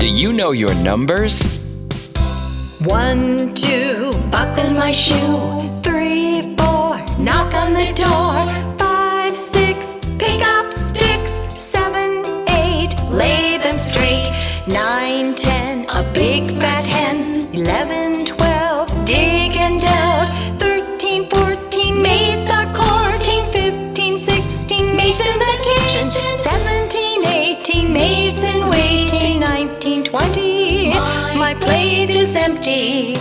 Do you know your numbers? 1, 2, buckle my shoe. 3, 4, knock on the door. 5, 6, pick up sticks. 7, 8, lay them straight. 9, 10, a big fat hen. 11, 12, dig and delve. 13, 14, maids are courting. 15, 16, maids in the kitchen. 17, 18, maids in waiting. 19, 20, my plate is empty.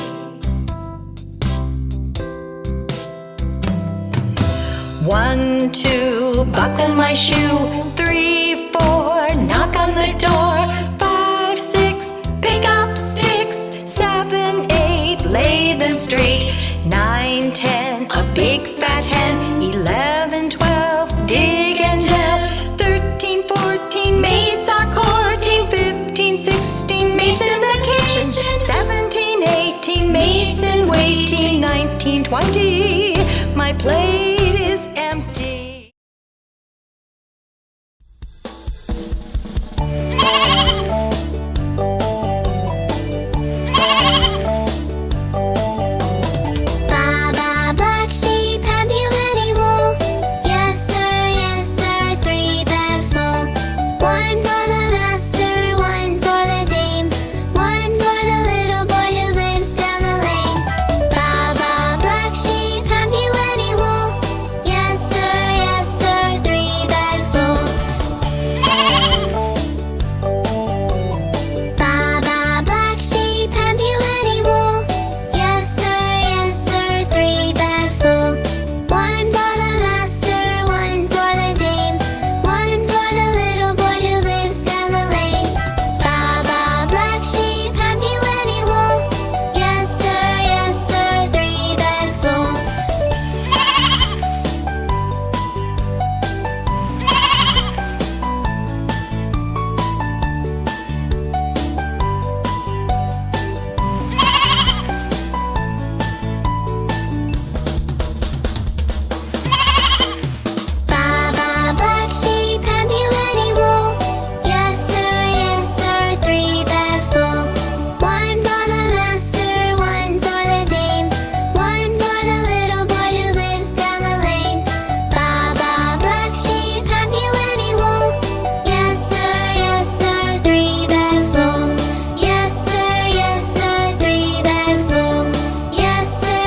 1, 2, buckle my shoe. 3, 4, knock on the door. 5, 6, pick up sticks. 7, 8, lay them straight. 9, 10, a big fat hen. 11, 12, dig and delve. 13, 14, maids are courting. 15, 16, maids in the kitchen. 17, 18, maids in waiting. 19, 20, my plate is empty. Baba, black sheep, have you any wool? Yes sir, 3 bags full. 1 for the master, 1 for the dame, 1 for the little boy who lives down the lane. Baba, black sheep, have you any wool? Yes sir, 3 bags full. Baba, black sheep, have you any wool? Yes sir, 3 bags full. 1 for the master, 1 for the dame, 1 for the little boy who lives down the lane. Baba, black sheep, have you any wool? Yes sir, 3 bags full. Baba, black sheep, have you any wool? Yes sir, 3 bags full. 1 for the master, 1 for the dame, 1 for the little boy who lives down the lane. Baba, black sheep, have you any wool? Yes sir, 3 bags full. Yes sir, 3 bags full. Yes sir,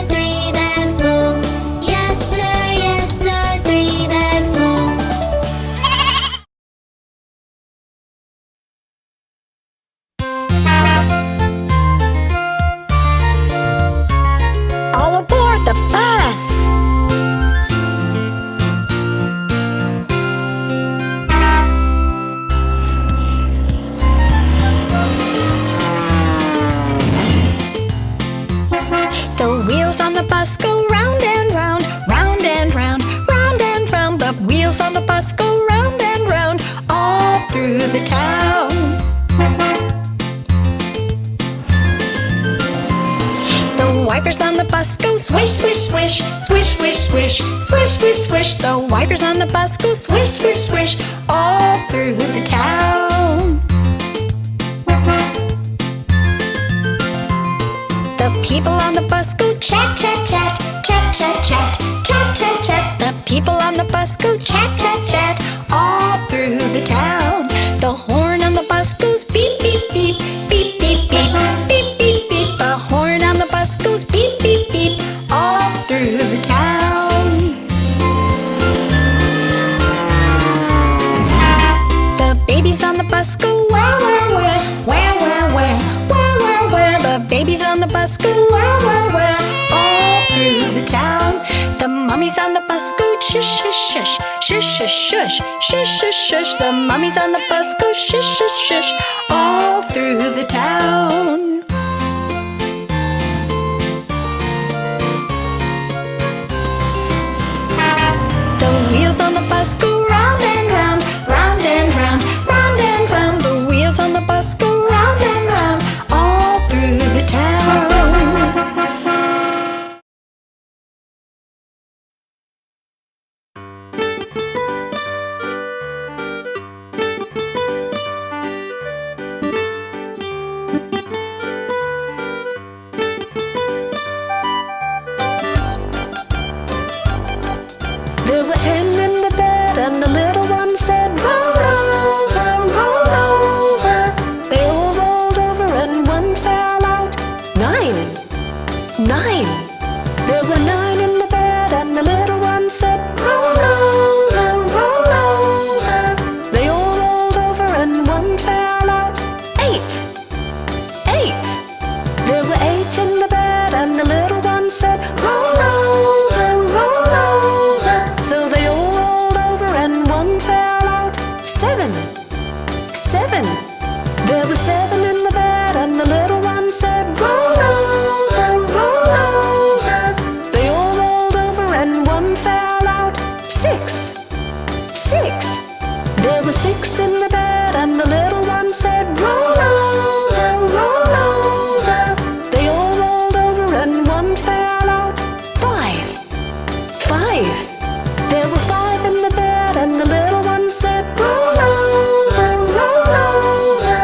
3 bags full. Yes sir, 3 bags full. All aboard the bus! The wheels on the bus go round and round, round and round, round and round. The wheels on the bus go round and round, all through the town. The wipers on the bus go swish, swish, swish, swish, swish, swish, swish, swish, swish. The wipers on the bus go swish, swish, swish, all through the town. The people on the bus go chat, chat, chat, chat, chat, chat, chat, chat, chat. The people on the bus go chat, chat, chat, all through the town. The horn on the bus goes beep, beep, beep, beep, beep, beep, beep, beep, beep. The horn on the bus goes beep, beep, beep, all through the town. The babies on the bus go wah, wah, wah, wah, wah, wah, wah, wah, wah. The babies on the bus go wah, wah, wah, all through the town. The mummies on the bus go shush, shush, shush, shush, shush, shush, shush, shush, shush. The mummies on the bus go shush, shush, shush, all through the town. The wheels on the bus go round and round, round and round, round and round. The wheels on the bus go round and round, all through the town. were 6 in the bed, and the little one said, roll over, roll over. They all rolled over and one fell out. 5, 5. There were 5 in the bed, and the little one said, roll over, roll over.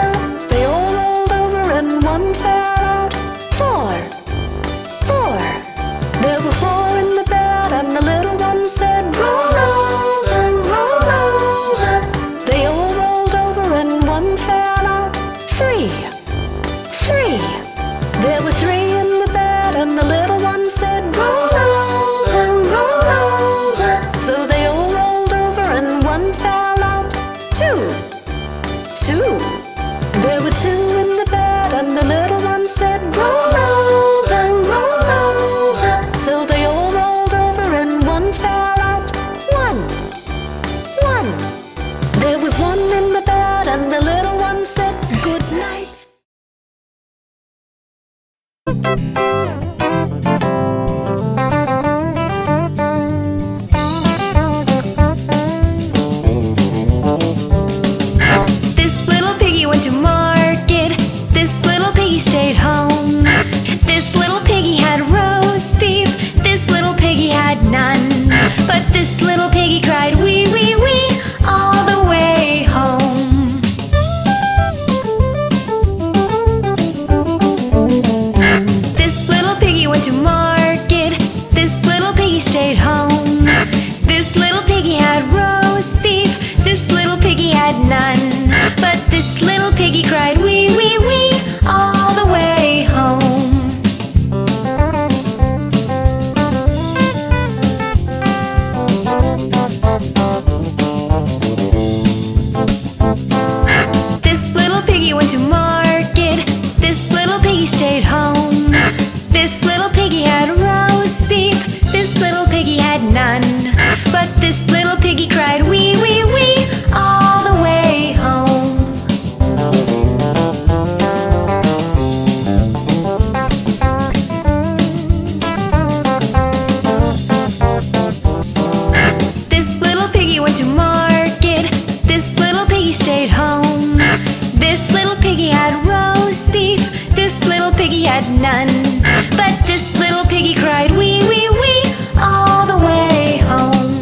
They all rolled over and one fell out. 4, 4. There were 4 in the bed, and the little one said, roll over, roll over. They all rolled over and one fell out. 3, 3. There were 3 in the bed, and the little one said, roll over, roll over. So they all rolled over and one fell out. 2, 2. There were 2 in the bed, and the little one said, roll over, roll over. So they all rolled over and one fell out. 1, 1. There was 1 in the bed, and the little one said, good night. This little piggy went to market. This little piggy stayed home. This little piggy had roast beef. This little piggy had none. But this little piggy cried wee wee wee all the way home. This little piggy went to market. This little piggy stayed home. This little piggy had roast beef. This little piggy had none. But this little piggy cried wee wee wee all the way home. This little piggy went to market. This little piggy stayed home. This little piggy had roast beef. This little piggy had none. But this little piggy cried wee wee wee all the way home. This little piggy went to market. This little piggy stayed home. This little piggy had roast beef. This little piggy had none. But this little piggy cried wee wee wee all the way home.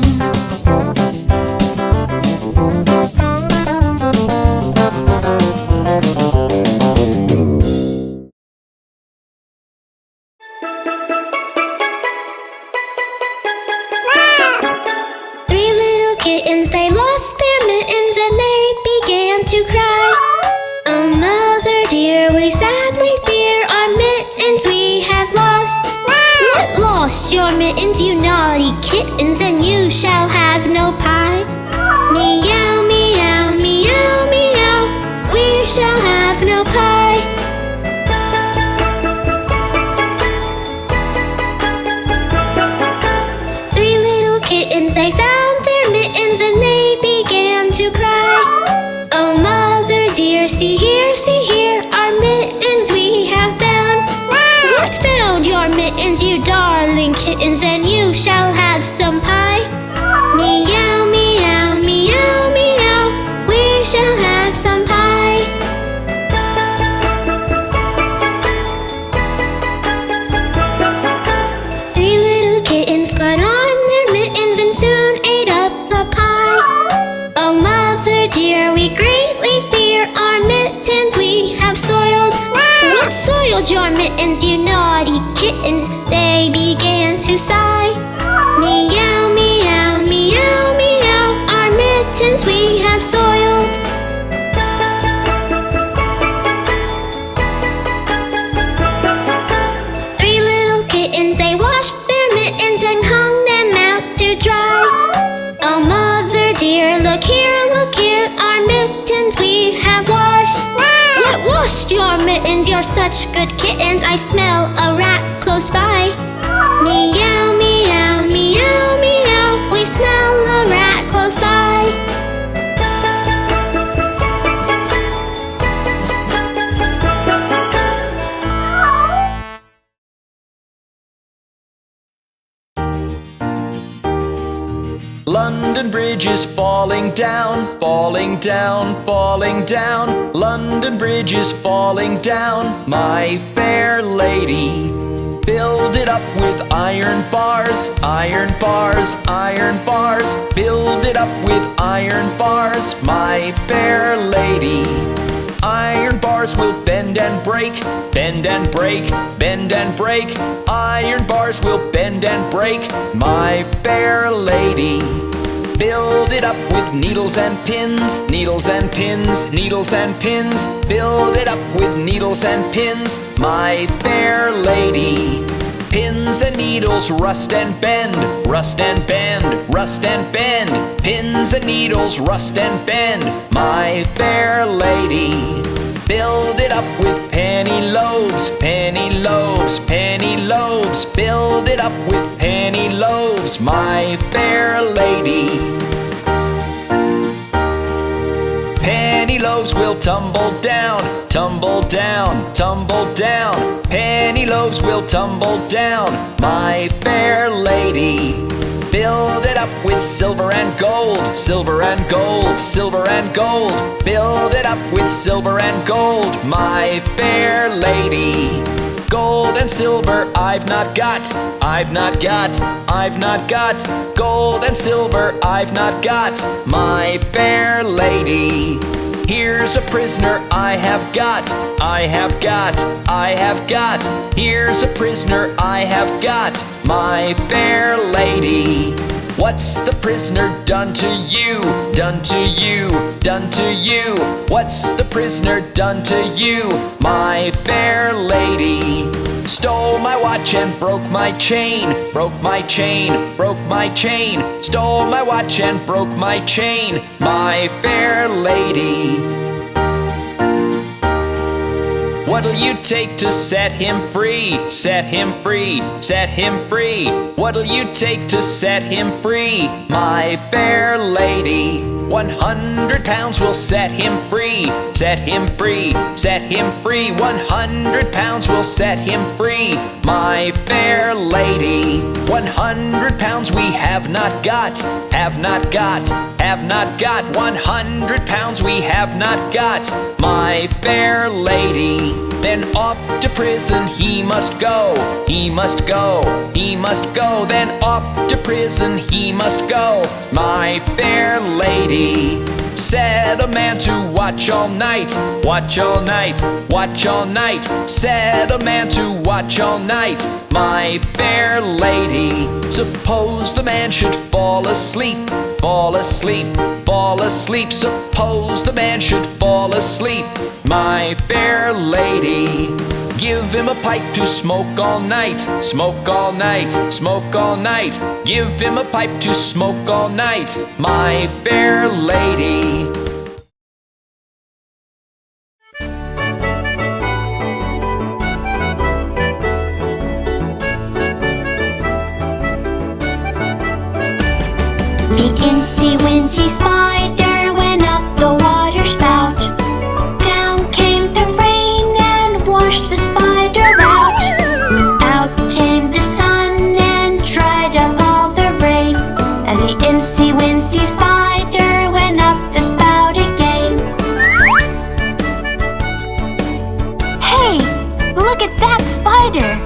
Three little kittens, they lost their mittens and they began to cry. Oh, mother dear, we sadly fear our mittens we have lost. What lost your mittens, you naughty kittens, and you shall have no pie. Meow, meow, meow, meow, we shall have no pie. Three little kittens, they found their mittens and they began to cry. Oh, mother dear, see here, our mittens we have found. What found your mittens, you darling kittens, and you shall have some pie. Meow, meow, meow, meow, we shall have some pie. Three little kittens put on their mittens and soon ate up the pie. Oh, mother dear, we greatly fear our mittens we have soiled. What soiled your mittens, you naughty kittens? They began to sigh. Meow, meow, meow, meow, our mittens we have soiled. Three little kittens, they washed their mittens and hung them out to dry. Oh, mother dear, look here, our mittens we have washed. What washed your mittens? You're such good kittens, I smell a rat close by. Meow, meow, meow, meow, we smell a rat close by. London London Bridge is falling down, falling down, falling down. London Bridge is falling down, my fair lady. Build it up with iron bars, iron bars, iron bars. Build it up with iron bars, my fair lady. Iron bars will bend and break, bend and break, bend and break. Iron bars will bend and break, my fair lady. Build it up with needles and pins, needles and pins, needles and pins. Build it up with needles and pins, my fair lady. Pins and needles rust and bend, rust and bend, rust and bend. Pins and needles rust and bend, my fair lady. Build it up with penny loaves, penny loaves, penny loaves. Build it up with penny loaves, my fair lady. Penny loaves will tumble down, tumble down, tumble down. Penny loaves will tumble down, my fair lady. Build it up with silver and gold, silver and gold, silver and gold. Build it up with silver and gold, my fair lady. Gold and silver I've not got, I've not got, I've not got. Gold and silver I've not got, my fair lady. Here's a prisoner I have got, I have got, I have got. Here's a prisoner I have got, my fair lady. What's the prisoner done to you, done to you, done to you? What's the prisoner done to you, my fair lady? Stole my watch and broke my chain, broke my chain, broke my chain. Stole my watch and broke my chain, my fair lady. What'll you take to set him free? Set him free, set him free. What'll you take to set him free, my fair lady? 100 pounds will set him free, set him free, set him free. 100 pounds will set him free, my fair lady. 100 pounds we have not got, have not got, have not got. 100 pounds we have not got, my fair lady. Then off to prison he must go, he must go, he must go. Then off to prison he must go, my fair lady. Set a man to watch all night, watch all night, watch all night. Set a man to watch all night, my fair lady. Suppose the man should fall asleep, fall asleep, fall asleep. Suppose the man should fall asleep, my fair lady. Give him a pipe to smoke all night, smoke all night, smoke all night. Give him a pipe to smoke all night, my fair lady. The incy-wincy spider went up the water spout. Down came the rain and washed the spider out. Out came the sun and dried up all the rain. And the incy-wincy spider went up the spout again. Hey, look at that spider!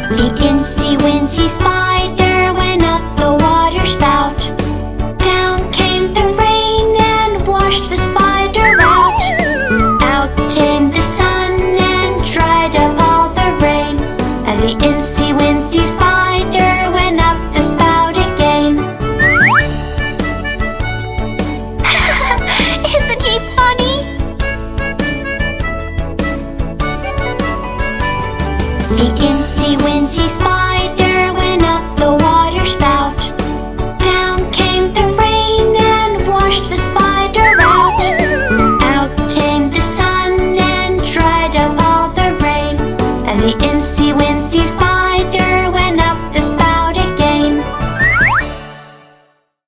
The incy-wincy spider went up the water spout. Down came the rain and washed the spider out. Out came the sun and dried up all the rain. And the incy-wincy spider went up the spout again. Isn't he funny? The incy-wincy spider